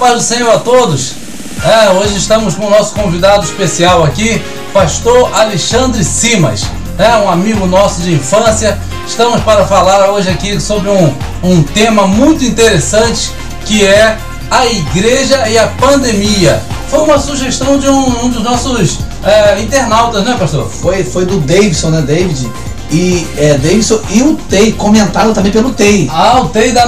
paz do Senhor a todos. Hoje estamos com o nosso convidado especial aqui, pastor Alexandre Simas, um amigo nosso de infância. Estamos para falar hoje aqui sobre um tema muito interessante, que é a igreja e a pandemia. Foi uma sugestão de um dos nossos internautas, né, pastor? Foi do Davidson, né, David? E Davidson e o Tei, comentado também pelo Tei. O Tei da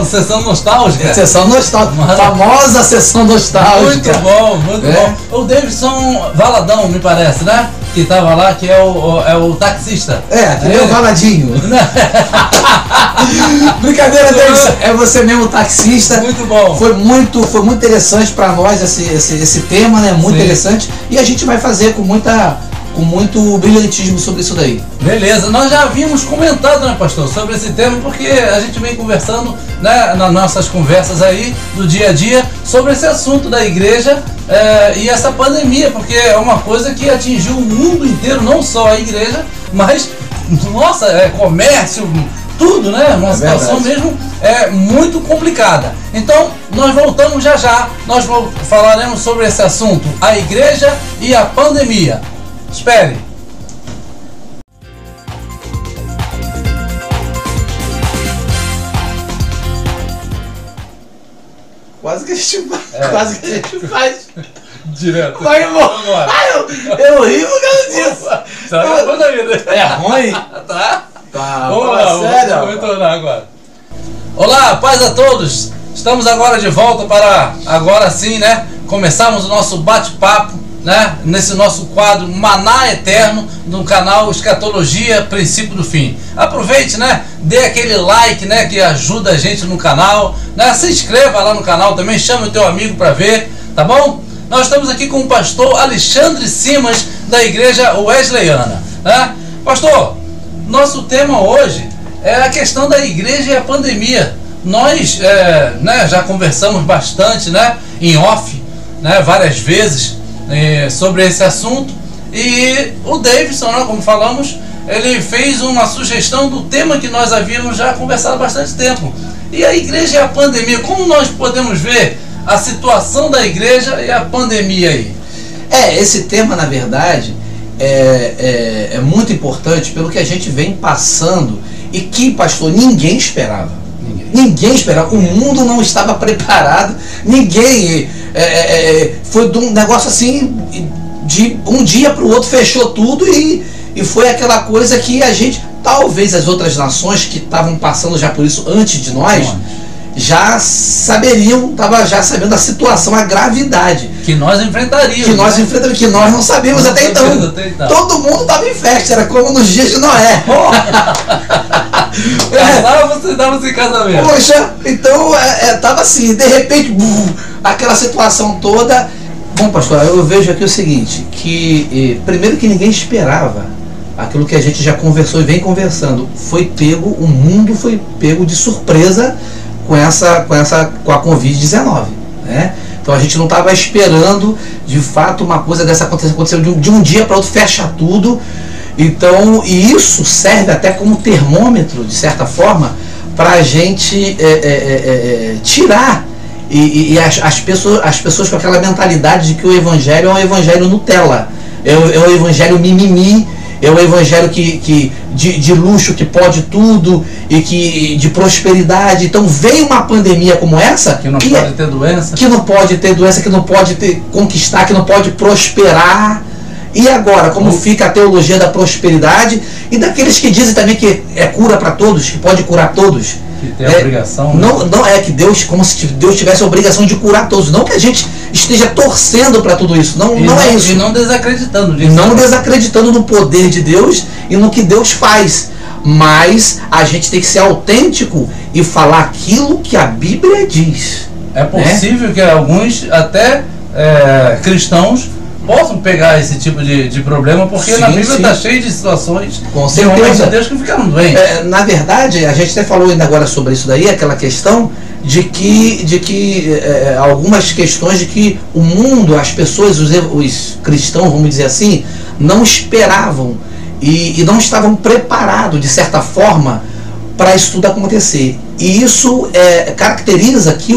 sessão nostálgica. Sessão nostálgica, famosa sessão nostálgica. Muito bom, muito bom. O Davidson Valadão, me parece, né? Que estava lá, que é o taxista. Aquele é o Valadinho. Brincadeira, Davidson, é você mesmo, taxista. Muito bom. Foi muito interessante para nós esse tema, né? Muito interessante. E a gente vai fazer com muito brilhantismo sobre isso daí. Beleza, nós já havíamos comentado, né, pastor, sobre esse tema, porque a gente vem conversando, né, nas nossas conversas aí do dia a dia sobre esse assunto da igreja e essa pandemia, porque é uma coisa que atingiu o mundo inteiro, não só a igreja, mas comércio, tudo, né? Uma situação mesmo muito complicada. Então, nós voltamos já. Nós falaremos sobre esse assunto, a igreja e a pandemia. Espere. Quase que a gente faz. Direto. Vai embora. Eu ri por causa disso. É ruim? Tá. Vamos lá, sério? Vamos retornar agora. Olá, paz a todos. Estamos agora de volta para, agora sim, né? Começarmos o nosso bate-papo, né, nesse nosso quadro Maná Eterno no canal Escatologia, Princípio do Fim. Aproveite, né, dê aquele like, né, que ajuda a gente no canal, né, se inscreva lá no canal também, chame o teu amigo para ver, tá bom? Nós estamos aqui com o pastor Alexandre Simas, da igreja Wesleyana, né? Pastor, nosso tema hoje é a questão da igreja e a pandemia. Nós já conversamos bastante, né, em off, né, várias vezes sobre esse assunto, e o Davidson, né, como falamos, ele fez uma sugestão do tema que nós havíamos já conversado há bastante tempo. E a igreja e a pandemia, como nós podemos ver a situação da igreja e a pandemia aí? Esse tema, na verdade, é muito importante pelo que a gente vem passando e que, pastor, ninguém esperava. Ninguém esperava, o mundo não estava preparado, ninguém. Foi de um negócio assim, de um dia para o outro fechou tudo e foi aquela coisa que a gente, talvez as outras nações que estavam passando já por isso antes de nós, já saberiam, já sabendo da situação, a gravidade. Que nós enfrentaríamos. Que nós não sabíamos até então. Todo mundo estava em festa, era como nos dias de Noé. Casava-se e dava-se em casamento. Poxa, então tava assim, de repente, aquela situação toda. Bom, pastor, eu vejo aqui o seguinte, que primeiro que ninguém esperava aquilo que a gente já conversou e vem conversando, o mundo foi pego de surpresa com a Covid-19, né? Então a gente não estava esperando, de fato, uma coisa dessa aconteceu de um dia para outro, fecha tudo. Então, e isso serve até como termômetro, de certa forma, para a gente tirar as pessoas com aquela mentalidade de que o evangelho é um evangelho Nutella, é um evangelho mimimi, é um evangelho de luxo, que pode tudo e de prosperidade. Então vem uma pandemia como essa, que não pode ter doença, que não pode conquistar, que não pode prosperar. E agora, como fica a teologia da prosperidade e daqueles que dizem também que é cura para todos, que pode curar todos? Que tem a obrigação. Não é que Deus, como se Deus tivesse a obrigação de curar todos. Não que a gente esteja torcendo para tudo isso. Não é isso. E não desacreditando disso. Não desacreditando no poder de Deus e no que Deus faz. Mas a gente tem que ser autêntico e falar aquilo que a Bíblia diz. É possível que alguns, até cristãos, possam pegar esse tipo de problema, porque na Bíblia está cheio de situações de homens de Deus que ficaram doentes. Na verdade, a gente até falou ainda agora sobre isso daí, aquela questão de que algumas questões de que o mundo, as pessoas, os cristãos, vamos dizer assim, não esperavam e não estavam preparados, de certa forma, para isso tudo acontecer. E isso caracteriza que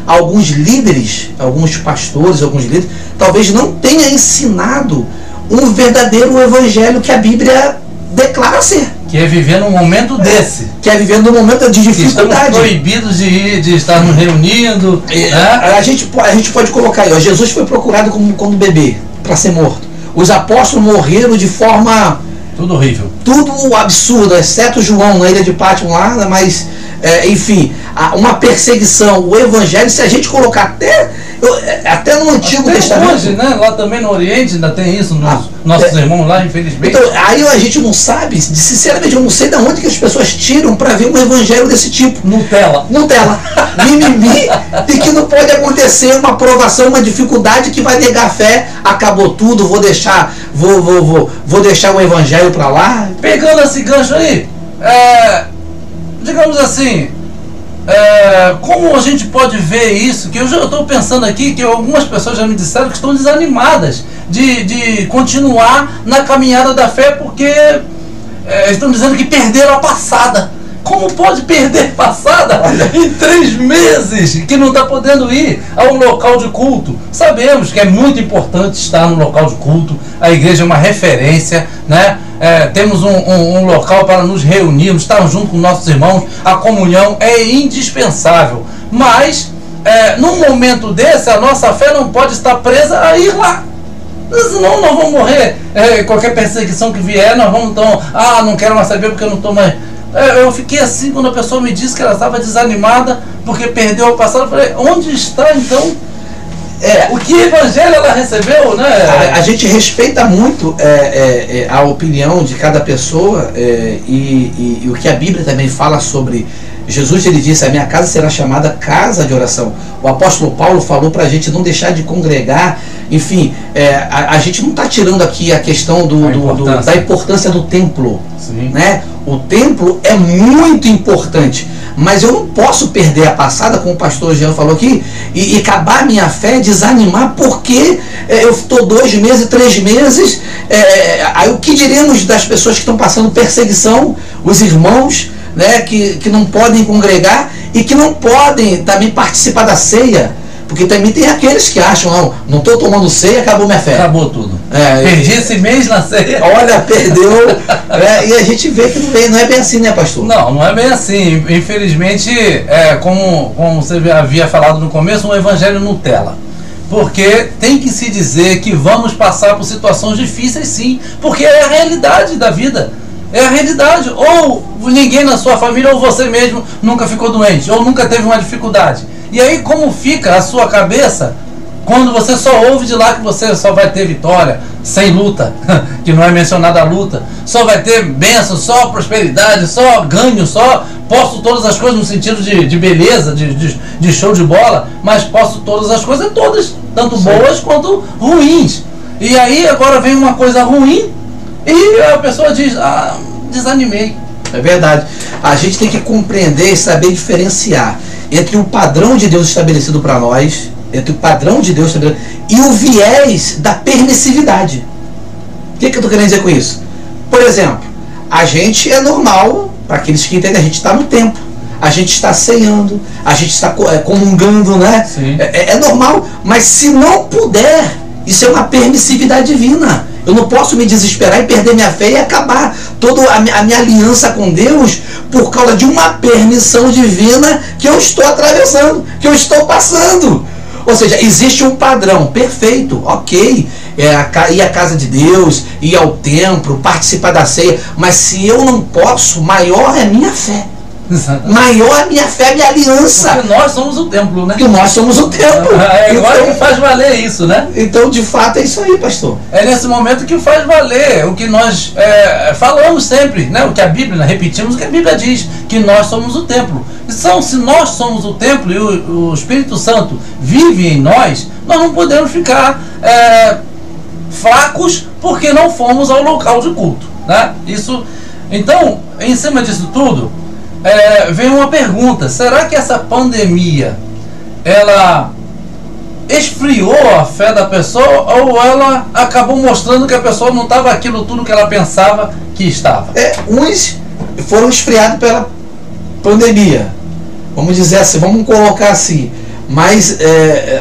alguns líderes, alguns pastores, alguns líderes, talvez não tenha ensinado um verdadeiro evangelho que a Bíblia declara ser. Que é viver num momento desse. Que é viver num momento de dificuldade. Estamos proibidos de estar nos reunindo. Né? A gente pode colocar aí, ó, Jesus foi procurado como bebê, para ser morto. Os apóstolos morreram de forma... Tudo horrível. Tudo absurdo, exceto João na ilha de Pátimo lá, mas, enfim, uma perseguição, o evangelho, se a gente colocar até no Antigo Testamento. Hoje, né? Lá também no Oriente ainda tem isso, nossos irmãos lá, infelizmente. Então, aí a gente não sabe, sinceramente, eu não sei de onde que as pessoas tiram para ver um evangelho desse tipo. Nutella. Mimimi, e que não pode acontecer uma provação, uma dificuldade que vai negar a fé, acabou tudo, vou deixar o evangelho para lá. Pegando esse gancho aí, digamos assim, como a gente pode ver isso, que eu já estou pensando aqui, que algumas pessoas já me disseram que estão desanimadas de continuar na caminhada da fé, porque estão dizendo que perderam a passada. Como pode perder passada em 3 meses que não está podendo ir a um local de culto? Sabemos que é muito importante estar no local de culto, a igreja é uma referência, né? Temos um local para nos reunirmos, estar junto com nossos irmãos, a comunhão é indispensável, mas num momento desse a nossa fé não pode estar presa a ir lá, senão nós vamos morrer, qualquer perseguição que vier, nós vamos então, não quero mais saber porque eu não estou mais... Eu fiquei assim quando a pessoa me disse que ela estava desanimada porque perdeu o passado. Eu falei, onde está então o que evangelho ela recebeu, né? A gente respeita muito a opinião de cada pessoa e o que a Bíblia também fala sobre Jesus. Ele disse, a minha casa será chamada casa de oração. O apóstolo Paulo falou para a gente não deixar de congregar. Enfim, a gente não está tirando aqui a questão da importância do templo. Sim. Né? O templo é muito importante, mas eu não posso perder a passada, como o pastor Jean falou aqui, e acabar minha fé, desanimar, porque eu estou 2 meses, 3 meses. Aí o que diremos das pessoas que estão passando perseguição, os irmãos, né, que não podem congregar e que não podem também participar da ceia? Porque também tem aqueles que acham, não estou tomando ceia, acabou minha fé. Acabou tudo. Perdi esse mês na ceia. Olha, perdeu. E a gente vê que não é bem assim, né, pastor? Não é bem assim. Infelizmente, como você havia falado no começo, um evangelho Nutella. Porque tem que se dizer que vamos passar por situações difíceis, sim. Porque é a realidade da vida. É a realidade. Ou ninguém na sua família, ou você mesmo, nunca ficou doente, ou nunca teve uma dificuldade. E aí como fica a sua cabeça quando você só ouve de lá que você só vai ter vitória, sem luta, que não é mencionada a luta, só vai ter bênção, só prosperidade, só ganho, só posso todas as coisas no sentido de beleza, de show de bola, mas posso todas as coisas, todas, tanto boas quanto ruins. E aí agora vem uma coisa ruim e a pessoa diz, desanimei. É verdade. A gente tem que compreender e saber diferenciar entre o padrão de Deus estabelecido para nós, entre o padrão de Deus estabelecido, e o viés da permissividade. O que eu estou querendo dizer com isso? Por exemplo, a gente é normal, para aqueles que entendem, a gente está no templo, a gente está ceando, a gente está comungando, né? É normal, mas se não puder, isso é uma permissividade divina. Eu não posso me desesperar e perder minha fé e acabar toda a minha aliança com Deus por causa de uma permissão divina que eu estou atravessando, que eu estou passando. Ou seja, existe um padrão perfeito, ok, ir à casa de Deus, ir ao templo, participar da ceia, mas se eu não posso, maior é a minha fé. Exatamente. Maior a minha fé, minha aliança. Porque nós somos o templo, né? Porque nós somos o templo. Agora que faz valer isso, né? Então, de fato, é isso aí, pastor. É nesse momento que faz valer o que nós falamos sempre, né? O que a Bíblia, repetimos o que a Bíblia diz, que nós somos o templo. Então, se nós somos o templo e o Espírito Santo vive em nós, nós não podemos ficar fracos porque não fomos ao local de culto, né? Isso. Então, em cima disso tudo, vem uma pergunta: será que essa pandemia ela esfriou a fé da pessoa ou ela acabou mostrando que a pessoa não estava aquilo tudo que ela pensava que estava? Uns foram esfriados pela pandemia, vamos dizer assim, vamos colocar assim, Mas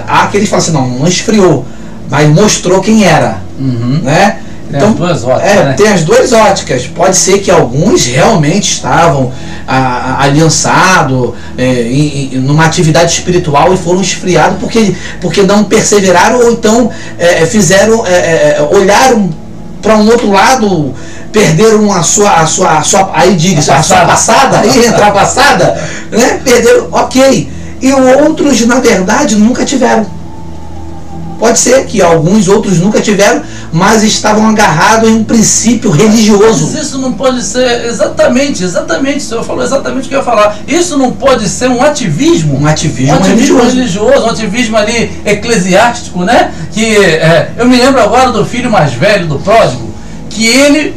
há aqueles que falam assim, não esfriou, mas mostrou quem era. Né? Tem Então, as duas óticas, né? tem as duas óticas. Pode ser que alguns realmente estavam aliançados numa atividade espiritual e foram esfriados porque não perseveraram, ou então olharam para um outro lado, perderam a sua aí diga-se, a sua passada, aí entra a passada, né? Perderam, ok. E outros, na verdade, nunca tiveram. Pode ser que alguns outros nunca tiveram, mas estavam agarrados em um princípio religioso. Mas isso não pode ser exatamente, o senhor falou exatamente o que eu ia falar. Isso não pode ser um ativismo? Um ativismo religioso, um ativismo ali eclesiástico, né? Que eu me lembro agora do filho mais velho, do pródigo, que ele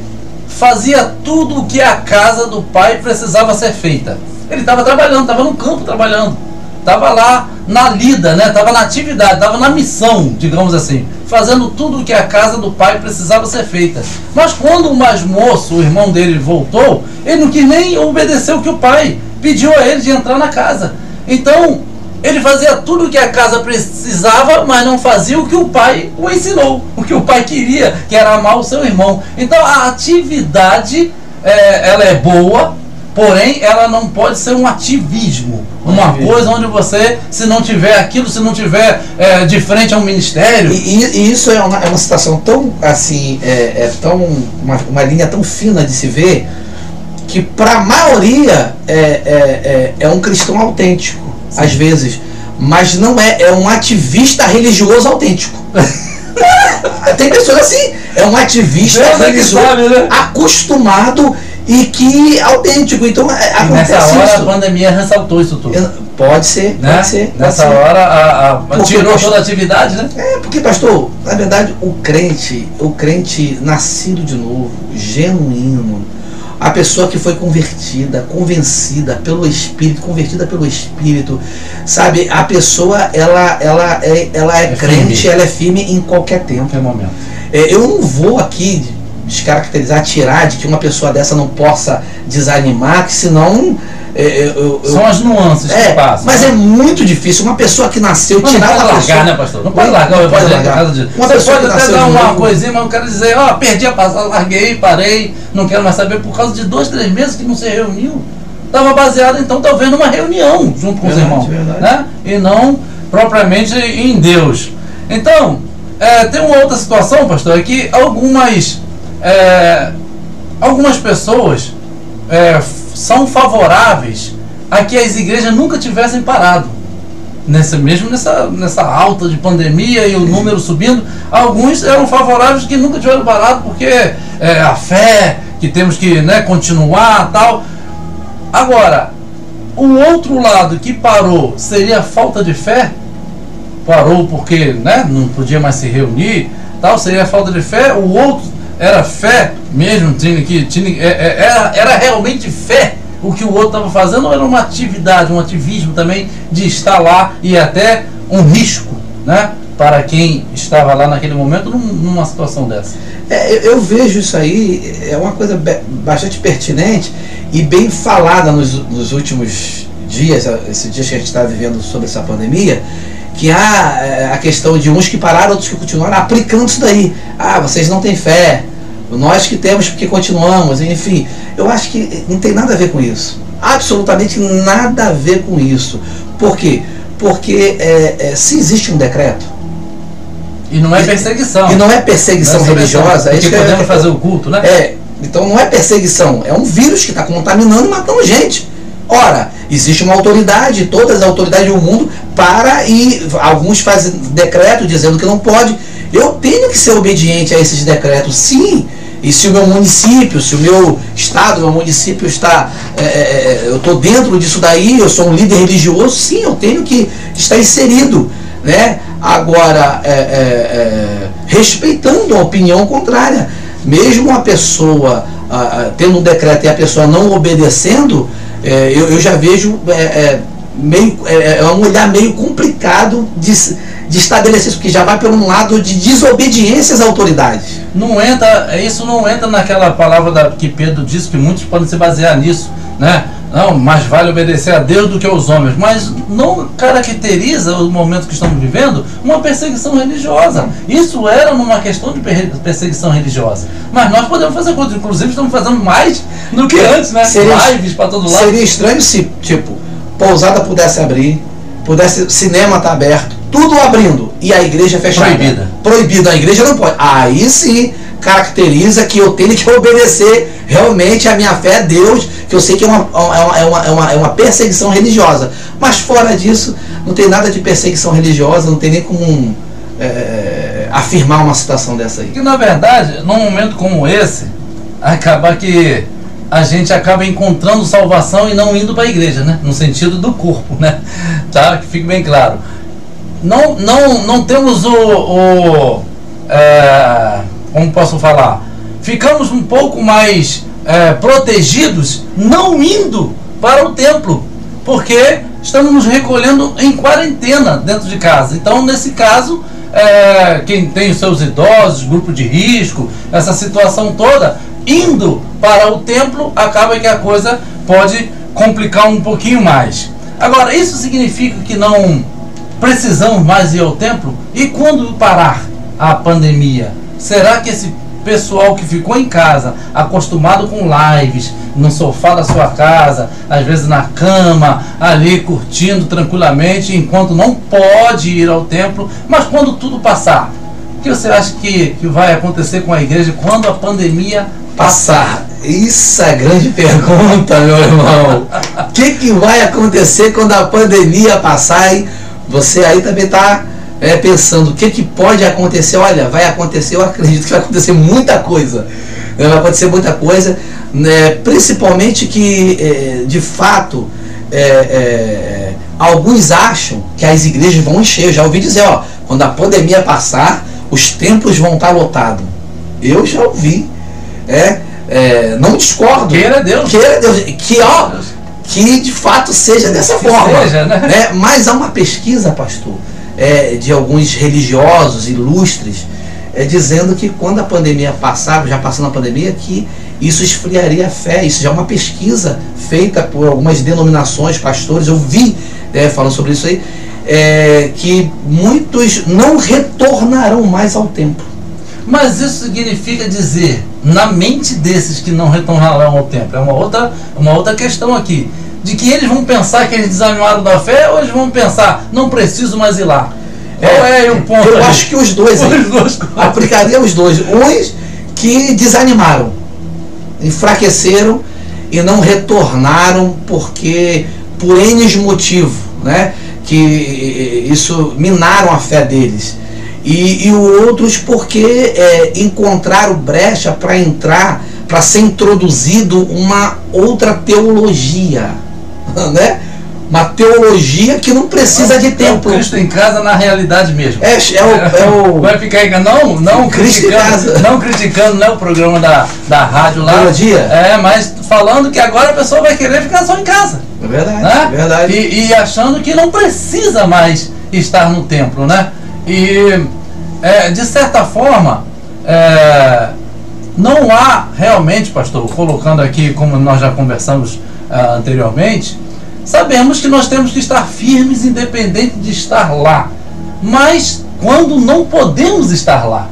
fazia tudo o que a casa do pai precisava ser feita. Ele estava trabalhando, estava no campo trabalhando. Estava lá na lida, né? Estava na atividade, estava na missão, digamos assim, fazendo tudo o que a casa do pai precisava ser feita. Mas quando o mais moço, o irmão dele, voltou, ele não quis nem obedecer o que o pai pediu a ele de entrar na casa. Então, ele fazia tudo o que a casa precisava, mas não fazia o que o pai o ensinou, o que o pai queria, que era amar o seu irmão. Então, a atividade, ela é boa, porém, ela não pode ser um ativismo. Uma coisa onde você, se não tiver aquilo, se não tiver de frente a um ministério... E isso é uma situação tão, assim, uma linha tão fina de se ver, que para a maioria é um cristão autêntico, sim, às vezes, mas não é um ativista religioso autêntico. Tem pessoas assim, é um ativista religioso, sabe, né? Acostumado e que autêntico. Então acontece nessa hora isso. A pandemia ressaltou isso tudo. Pode ser, né? Pode ser. Nessa hora tirou toda a atividade, né? Porque, pastor, na verdade o crente nascido de novo, genuíno, a pessoa que foi convertida, convencida pelo Espírito, convertida pelo Espírito, sabe? A pessoa, ela é crente, firme. Ela é firme em qualquer tempo. Qualquer momento. Eu não vou aqui descaracterizar, tirar de que uma pessoa dessa não possa desanimar, que senão... São as nuances que passam. Mas é muito difícil uma pessoa que nasceu tirar uma pessoa, né, pastor? Não pode largar. Não pode largar. Você pode até dar uma coisinha, mas eu quero dizer, perdi a passada, larguei, parei, não quero mais saber, por causa de 2, 3 meses que não se reuniu. Estava baseado, então, talvez numa reunião junto com os irmãos, né? E não propriamente em Deus. Então, tem uma outra situação, pastor, é que algumas pessoas são favoráveis a que as igrejas nunca tivessem parado. Nessa alta de pandemia e o número subindo, alguns eram favoráveis que nunca tiveram parado, porque a fé, que temos que continuar, tal. Agora, o outro lado que parou seria falta de fé? Parou porque não podia mais se reunir, tal, seria falta de fé. O outro era fé mesmo, era realmente fé o que o outro estava fazendo, ou era uma atividade, um ativismo também de estar lá e até um risco, né, para quem estava lá naquele momento numa situação dessa? Eu vejo isso aí, é uma coisa bastante pertinente e bem falada nos últimos dias, esses dias que a gente está vivendo sobre essa pandemia, que há a questão de uns que pararam, outros que continuaram aplicando isso daí. Vocês não têm fé, nós que temos porque continuamos, enfim. Eu acho que não tem nada a ver com isso. Absolutamente nada a ver com isso. Por quê? Porque se existe um decreto... E não é perseguição. E não é perseguição religiosa. Porque podemos fazer o culto, né? Então não é perseguição, é um vírus que está contaminando e matando gente. Ora, existe uma autoridade, todas as autoridades do mundo e alguns fazem decreto dizendo que não pode. Eu tenho que ser obediente a esses decretos, sim. E se o meu município, se o meu estado, meu município está... eu estou dentro disso daí, eu sou um líder religioso, sim, eu tenho que estar inserido, né? Agora, respeitando a opinião contrária. Mesmo a pessoa tendo um decreto e a pessoa não obedecendo, eu já vejo um olhar meio complicado de estabelecer isso, porque já vai por um lado de desobediência às autoridades. Isso não entra naquela palavra que Pedro disse, que muitos podem se basear nisso, né? Não, mais vale obedecer a Deus do que aos homens, mas não caracteriza o momento que estamos vivendo uma perseguição religiosa. Isso era numa questão de perseguição religiosa. Mas nós podemos fazer coisas, inclusive estamos fazendo mais do que antes, né? Lives para todo lado. Seria estranho se, tipo, pousada pudesse abrir, cinema estar aberto, tudo abrindo, e a igreja fechada. Proibida, a igreja não pode. Aí sim caracteriza que eu tenho que obedecer realmente a minha fé a Deus, que eu sei que é uma perseguição religiosa. Mas fora disso, não tem nada de perseguição religiosa, não tem nem como afirmar uma situação dessa aí. Que na verdade, num momento como esse, acaba que a gente acaba encontrando salvação e não indo para a igreja, né? No sentido do corpo, né? Tá? Que fique bem claro. Não temos como posso falar? Ficamos um pouco mais protegidos não indo para o templo, porque estamos nos recolhendo em quarentena dentro de casa. Então, nesse caso, quem tem os seus idosos, grupo de risco, essa situação toda, indo para o templo, acaba que a coisa pode complicar um pouquinho mais. Agora, isso significa que não precisamos mais ir ao templo? E quando parar a pandemia? Será que esse pessoal que ficou em casa, acostumado com lives, no sofá da sua casa, às vezes na cama, ali curtindo tranquilamente, enquanto não pode ir ao templo, mas quando tudo passar, o que você acha que vai acontecer com a igreja quando a pandemia passar? Isso é a grande pergunta, meu irmão. O que vai acontecer quando a pandemia passar, hein? Você aí também está pensando o que pode acontecer. Olha, vai acontecer, eu acredito que vai acontecer muita coisa. Vai acontecer muita coisa, principalmente que, de fato, alguns acham que as igrejas vão encher. Eu já ouvi dizer, quando a pandemia passar, os templos vão estar lotados. Eu já ouvi. Não discordo. Queira Deus. Que de fato seja dessa forma. Seja, né? Mas há uma pesquisa, pastor, de alguns religiosos ilustres, dizendo que quando a pandemia passar, já passando a pandemia, que isso esfriaria a fé. Isso já é uma pesquisa feita por algumas denominações, pastores. Eu vi falando sobre isso aí, que muitos não retornarão mais ao templo. Mas isso significa dizer, na mente desses que não retornarão ao templo, é uma outra questão aqui, de que eles vão pensar que eles desanimaram da fé, ou eles vão pensar, não preciso mais ir lá? Qual é o ponto? Eu acho que os dois, aplicaria os dois. Uns que desanimaram, enfraqueceram e não retornaram porque por N motivo, né? Que isso minaram a fé deles. E outros porque encontraram brecha para entrar, para ser introduzido uma outra teologia, né? Uma teologia que não precisa de templo. Cristo em casa na realidade mesmo. Vai ficar não criticando, né, o programa da rádio lá. Teologia? Mas falando que agora a pessoa vai querer ficar só em casa. É verdade, né? É verdade. E achando que não precisa mais estar no templo, né? E de certa forma não há realmente, pastor, colocando aqui como nós já conversamos anteriormente, sabemos que nós temos que estar firmes independente de estar lá, mas quando não podemos estar lá,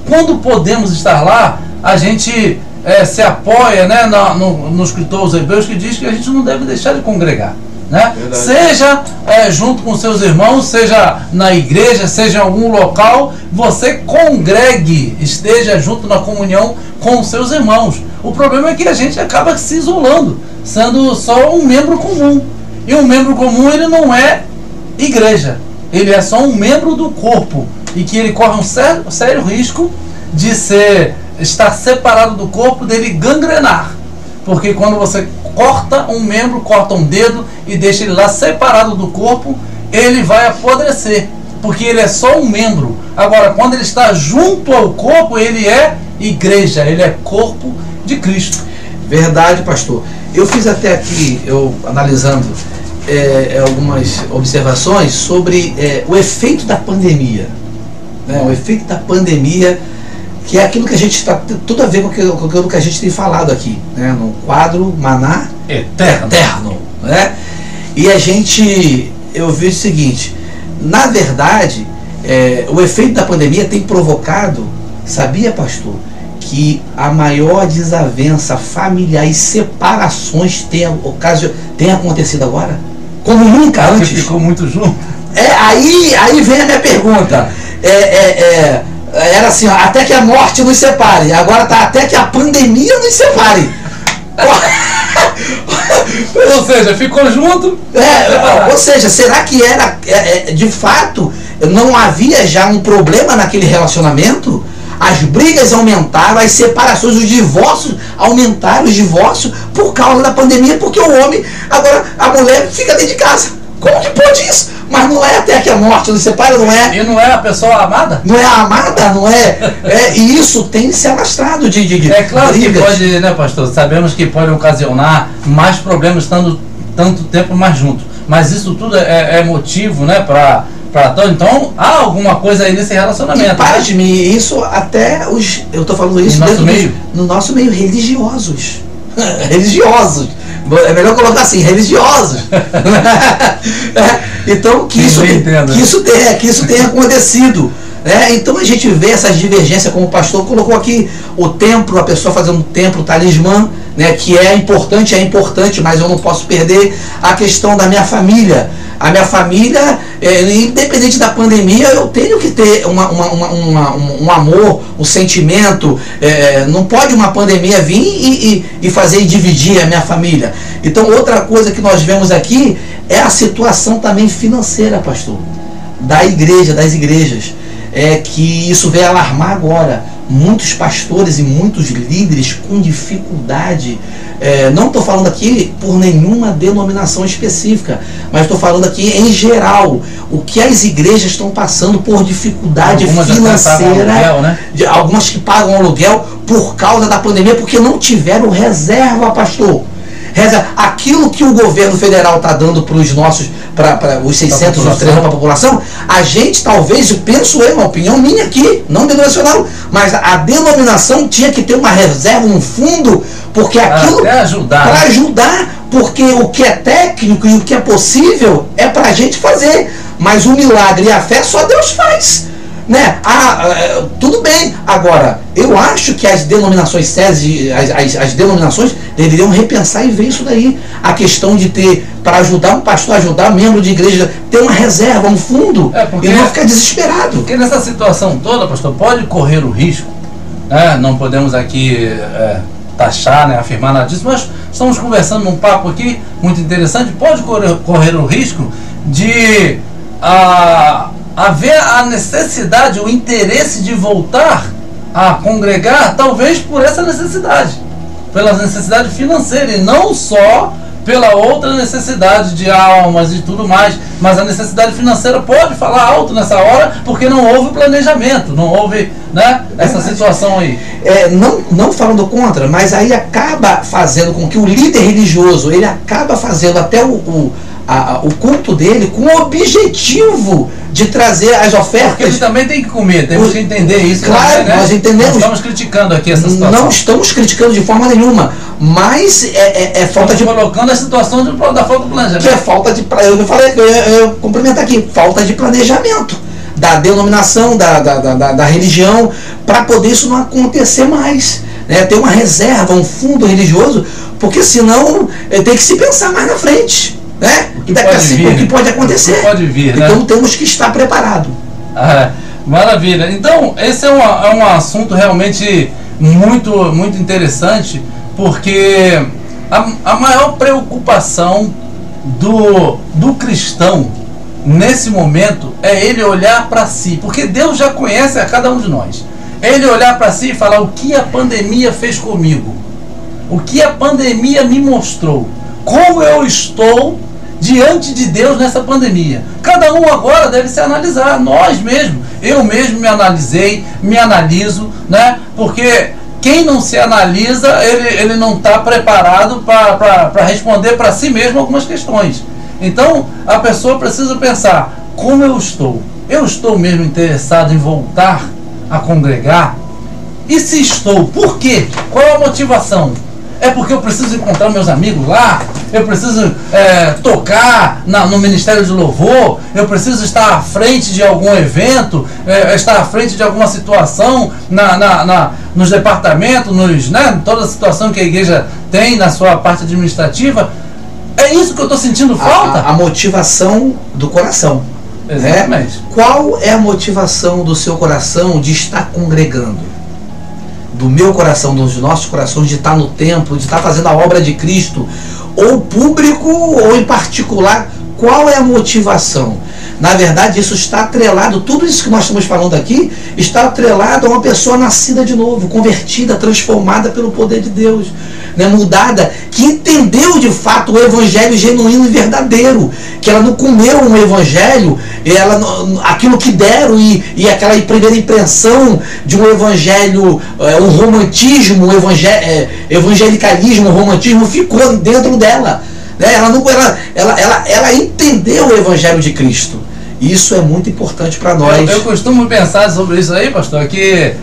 quando podemos estar lá, a gente se apoia, né, no escritor aos Hebreus, que diz que a gente não deve deixar de congregar, né? Seja junto com seus irmãos, seja na igreja, seja em algum local, você congregue, esteja junto na comunhão com os seus irmãos. O problema é que a gente acaba se isolando, sendo só um membro comum. E um membro comum, ele não é igreja, ele é só um membro do corpo, e que ele corre um sério risco de estar separado do corpo, dele gangrenar. Porque quando você corta um membro, corta um dedo e deixa ele lá separado do corpo, ele vai apodrecer, porque ele é só um membro. Agora, quando ele está junto ao corpo, ele é igreja, ele é corpo de Cristo. Verdade, pastor. Eu fiz até aqui, analisando algumas observações sobre o efeito da pandemia, né? O efeito da pandemia que é aquilo que a gente está, tudo a ver com aquilo que a gente tem falado aqui, né? No quadro Maná Eterno, né? E eu vejo o seguinte, na verdade, o efeito da pandemia tem provocado, sabia, pastor, que a maior desavença familiar e separações tem acontecido agora, como nunca antes. Ficou muito junto. Aí vem a minha pergunta. Era assim, ó, até que a morte nos separe. Agora tá até que a pandemia nos separe. Ou seja, ficou junto. Ou seja, será que era de fato não havia já um problema naquele relacionamento? As brigas aumentaram, as separações, os divórcios aumentaram, por causa da pandemia, porque o homem, agora a mulher fica dentro de casa. Como que pode isso? Mas não é até que a morte nos separa, não é? E não é a pessoa amada? Não é a amada, não é? E isso tem se alastrado de É claro brigas. Que pode, né, pastor? Sabemos que pode ocasionar mais problemas estando tanto tempo mais juntos. Mas isso tudo é motivo, né, para então há alguma coisa aí nesse relacionamento. E pasme, isso até eu estou falando isso no nosso meio religiosos. Religiosos. É melhor colocar assim, religiosos. Então que isso tenha acontecido. Então a gente vê essas divergências, como o pastor colocou aqui, o templo, a pessoa fazendo um templo, talismã, né, que é importante, mas eu não posso perder a questão da minha família. A minha família, independente da pandemia, eu tenho que ter um amor, um sentimento. Não pode uma pandemia vir e fazer dividir a minha família. Então, outra coisa que nós vemos aqui é a situação também financeira, pastor, das igrejas. Que isso veio alarmar agora. Muitos pastores e muitos líderes com dificuldade. Não estou falando aqui por nenhuma denominação específica, mas estou falando aqui em geral. O que as igrejas estão passando por dificuldade financeira. Aluguel, né? Algumas que pagam aluguel por causa da pandemia, porque não tiveram reserva, pastor. Aquilo que o governo federal está dando para os nossos, para os 600 ou 300 para a população, a gente talvez, uma opinião minha aqui, não denominacional, mas a denominação tinha que ter uma reserva, um fundo, porque aquilo para ajudar, porque o que é técnico e o que é possível é para a gente fazer, mas o milagre e a fé só Deus faz. Né? Tudo bem. Agora, eu acho que as denominações sérias, as denominações deveriam repensar e ver isso daí. A questão de ter, para ajudar um pastor, ajudar um membro de igreja, ter uma reserva, um fundo, e não ficar desesperado. Porque nessa situação toda, pastor, pode correr o risco, não podemos aqui taxar, afirmar nada disso, mas estamos conversando num papo aqui muito interessante, pode correr o risco de haver a necessidade, o interesse de voltar a congregar, talvez por essa necessidade, pela necessidade financeira, e não só pela outra necessidade de almas e tudo mais, mas a necessidade financeira pode falar alto nessa hora, porque não houve planejamento, não houve, essa situação aí. Não falando contra, mas aí acaba fazendo com que o líder religioso, ele acaba fazendo até o culto dele com o objetivo de trazer as ofertas. Porque ele também tem que comer, temos que entender isso. Claro, também, nós entendemos. Não estamos criticando aqui essa situação. Não estamos criticando de forma nenhuma, mas falta de... colocando a situação da falta de planejamento. Que é falta de... Eu complemento aqui, falta de planejamento da denominação, da religião, para poder isso não acontecer mais. Ter uma reserva, um fundo religioso, porque senão tem que se pensar mais na frente. O que pode acontecer. O que pode vir, então temos que estar preparados. Maravilha. Então, esse é um assunto realmente muito, muito interessante, porque a maior preocupação do cristão nesse momento é ele olhar para si, porque Deus já conhece a cada um de nós. Ele olhar para si e falar: o que a pandemia fez comigo? O que a pandemia me mostrou? Como eu estou diante de Deus nessa pandemia? Cada um agora deve se analisar, nós mesmos. Eu mesmo me analisei, me analiso, porque quem não se analisa, ele não está preparado para responder para si mesmo algumas questões. Então, a pessoa precisa pensar: como eu estou? Eu estou mesmo interessado em voltar a congregar? E se estou, por quê? Qual é a motivação? É porque eu preciso encontrar meus amigos lá, eu preciso tocar no Ministério de Louvor, eu preciso estar à frente de algum evento, estar à frente de alguma situação nos departamentos, toda a situação que a igreja tem na sua parte administrativa. É isso que eu estou sentindo falta? A motivação do coração. Exatamente. Né? Qual é a motivação do seu coração de estar congregando? Do meu coração, dos nossos corações, de estar no templo, de estar fazendo a obra de Cristo, ou público ou em particular, qual é a motivação? Na verdade, isso está atrelado, tudo isso que nós estamos falando aqui, está atrelado a uma pessoa nascida de novo, convertida, transformada pelo poder de Deus, né, mudada, que entendeu de fato o evangelho genuíno e verdadeiro, que ela não comeu um evangelho, aquilo que deram e aquela primeira impressão de um evangelho, um romantismo, um evangelicalismo, um romantismo ficou dentro dela. Ela entendeu o evangelho de Cristo. Isso é muito importante para nós. Eu costumo pensar sobre isso aí, pastor, que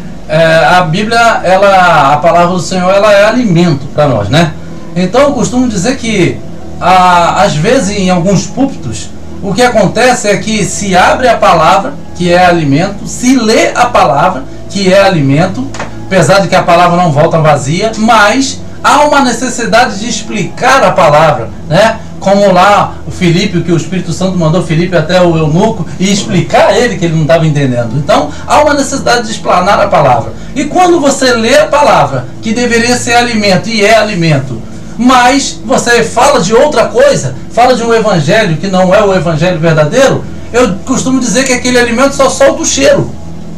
a Bíblia, a palavra do Senhor, ela é alimento para nós, né? Então eu costumo dizer que às vezes em alguns púlpitos o que acontece é que se abre a palavra, que é alimento, se lê a palavra, que é alimento, apesar de que a palavra não volta vazia, mas há uma necessidade de explicar a palavra, né? Como lá o Filipe, que o Espírito Santo mandou Filipe até o eunuco e explicar a ele que ele não estava entendendo. Então há uma necessidade de explanar a palavra. E quando você lê a palavra, que deveria ser alimento e é alimento, mas você fala de outra coisa, fala de um evangelho que não é o evangelho verdadeiro, eu costumo dizer que aquele alimento só solta o cheiro.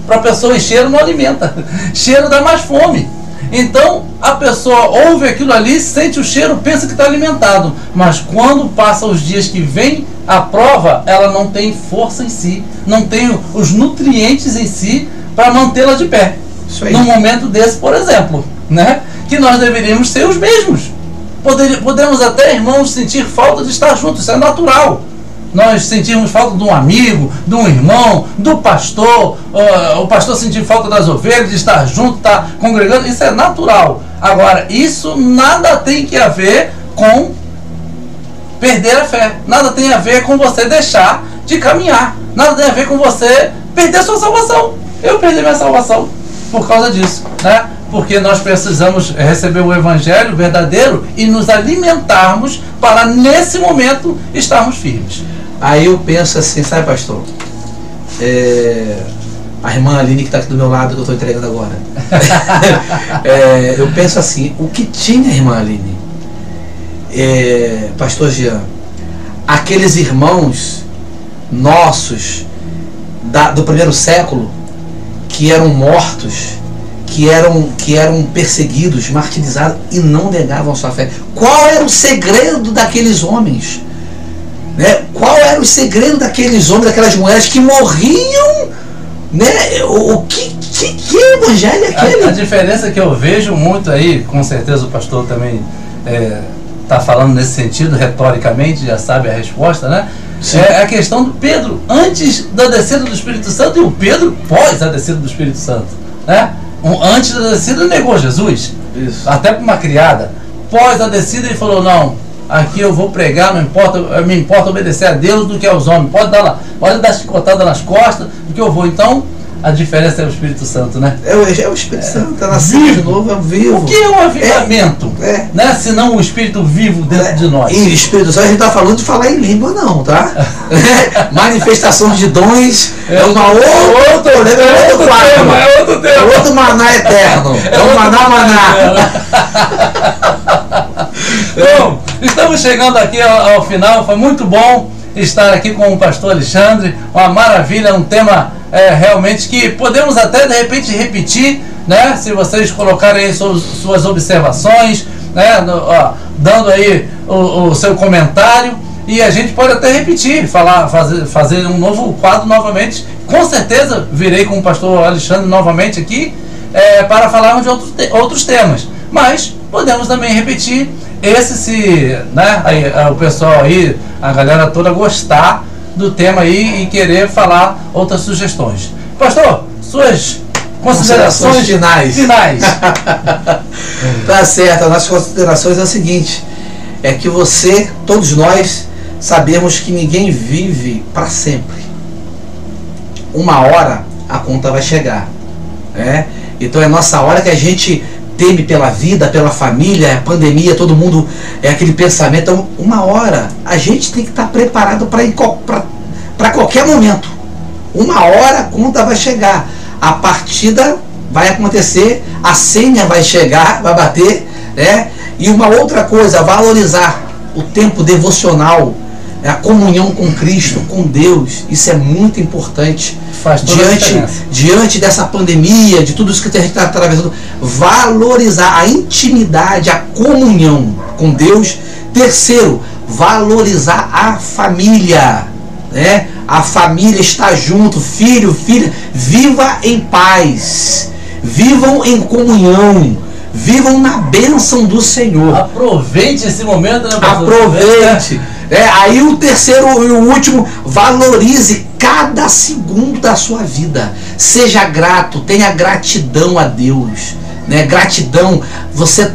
Para a pessoa, e cheiro não alimenta. Cheiro dá mais fome. Então a pessoa ouve aquilo ali, sente o cheiro, pensa que está alimentado, mas quando passa os dias que vem a prova, ela não tem força em si, não tem os nutrientes em si para mantê-la de pé. Isso aí. Num momento desse, por exemplo, né, que nós deveríamos ser os mesmos. Podemos até, irmãos, sentir falta de estar juntos, isso é natural. Nós sentimos falta de um amigo, de um irmão, do pastor, o pastor sentir falta das ovelhas, de estar junto, estar congregando, isso é natural. Agora, isso nada tem que a ver com perder a fé, nada tem a ver com você deixar de caminhar, nada tem a ver com você perder sua salvação. Eu perdi minha salvação por causa disso, né? Porque nós precisamos receber o evangelho verdadeiro e nos alimentarmos para nesse momento estarmos firmes. Aí eu penso assim, sabe, pastor? A irmã Aline que está aqui do meu lado, que eu estou entregando agora. Eu penso assim, o que tinha a irmã Aline? Pastor Jean, aqueles irmãos nossos do primeiro século que eram mortos, que eram perseguidos, martirizados e não negavam a sua fé. Qual era o segredo daqueles homens? Né? Qual era o segredo daqueles homens, daquelas mulheres que morriam? Né? Que evangelho é aquele? A diferença que eu vejo muito aí, com certeza o pastor também está falando nesse sentido, retoricamente, já sabe a resposta, né? Sim. É a questão do Pedro antes da descida do Espírito Santo e o Pedro pós a descida do Espírito Santo, né? Antes da descida ele negou Jesus. Isso. Até para uma criada. Pós a descida ele falou, não, aqui eu vou pregar, não importa, me importa obedecer a Deus do que aos homens. Pode dar chicotada nas costas, do que eu vou. Então, a diferença é o Espírito Santo, né? É o Espírito Santo, está nascendo de novo, é vivo. O que é um avivamento? Né? Se não o Espírito vivo dentro de nós. E Espírito Santo, a gente está falando de falar em língua não, tá? Manifestações de dons é outro tema. É outro maná eterno. É um maná. Bom, estamos chegando aqui ao final, foi muito bom estar aqui com o pastor Alexandre, uma maravilha, um tema realmente que podemos até de repente repetir, né? Se vocês colocarem aí suas observações, né? Dando aí o seu comentário, e a gente pode até repetir, fazer um novo quadro novamente. Com certeza virei com o pastor Alexandre novamente aqui para falarmos de outros temas, mas podemos também repetir né? O pessoal aí, a galera toda gostar do tema aí e querer falar outras sugestões. Pastor, suas Considerações finais. Tá certo, as nossas considerações é o seguinte, é que você, todos nós, sabemos que ninguém vive para sempre. Uma hora a conta vai chegar, né? Então é nossa hora que a gente teme pela vida, pela família, a pandemia, todo mundo é aquele pensamento. Então, uma hora a gente tem que estar preparado para qualquer momento. Uma hora a conta vai chegar, a partida vai acontecer, a senha vai chegar, vai bater, né? E uma outra coisa, valorizar o tempo devocional, a comunhão com Cristo, com Deus. Isso é muito importante. Faz toda a diferença. Diante dessa pandemia, de tudo isso que a gente está atravessando, valorizar a intimidade, a comunhão com Deus. Terceiro, valorizar a família, né? A família está junto, filho, filha, viva em paz, vivam em comunhão, vivam na bênção do Senhor. Aproveite esse momento, né, pastor? Aproveite. Aí o terceiro e o último, valorize cada segundo da sua vida. Seja grato, tenha gratidão a Deus, né? Gratidão.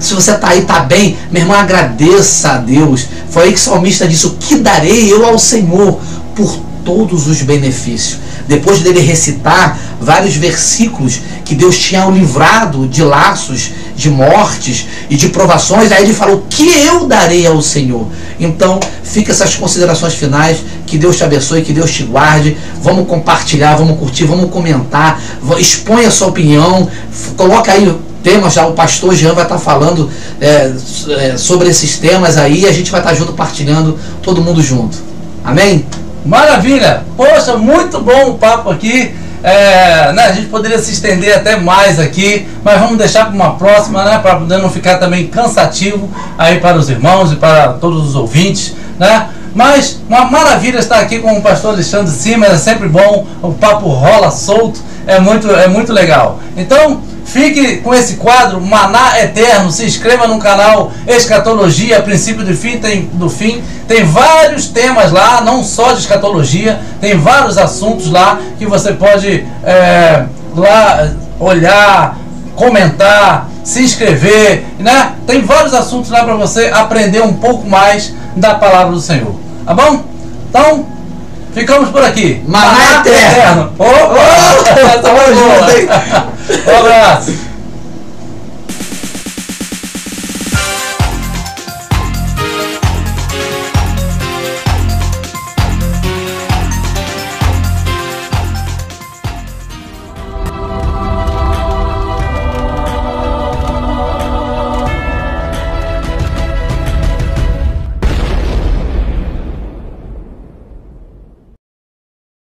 Se você está aí, está bem, meu irmão, agradeça a Deus. Foi aí que o salmista disse: o que darei eu ao Senhor por todos os benefícios? Depois dele recitar vários versículos que Deus tinha o livrado de laços, de mortes e de provações, aí ele falou: o que eu darei ao Senhor? Então fica essas considerações finais. Que Deus te abençoe, que Deus te guarde. Vamos compartilhar, vamos curtir, vamos comentar, expõe a sua opinião, coloca aí temas. Já o pastor Jean vai estar falando sobre esses temas aí, a gente vai estar junto, partilhando, todo mundo junto. Amém? Maravilha! Poxa, muito bom o papo aqui. Né, a gente poderia se estender até mais aqui, mas vamos deixar para uma próxima, né, para poder não ficar também cansativo aí para os irmãos e para todos os ouvintes, né? Mas uma maravilha estar aqui com o pastor Alexandre Simas, é sempre bom, o papo rola solto, é muito legal. Então, fique com esse quadro Maná Eterno, se inscreva no canal Escatologia, Princípio do Fim, tem vários temas lá, não só de escatologia, tem vários assuntos lá que você pode lá olhar, comentar, se inscrever, né? Tem vários assuntos lá para você aprender um pouco mais da palavra do Senhor, tá bom? Então, ficamos por aqui. Maná Eterno. Opa! Essa foi boa. Um abraço.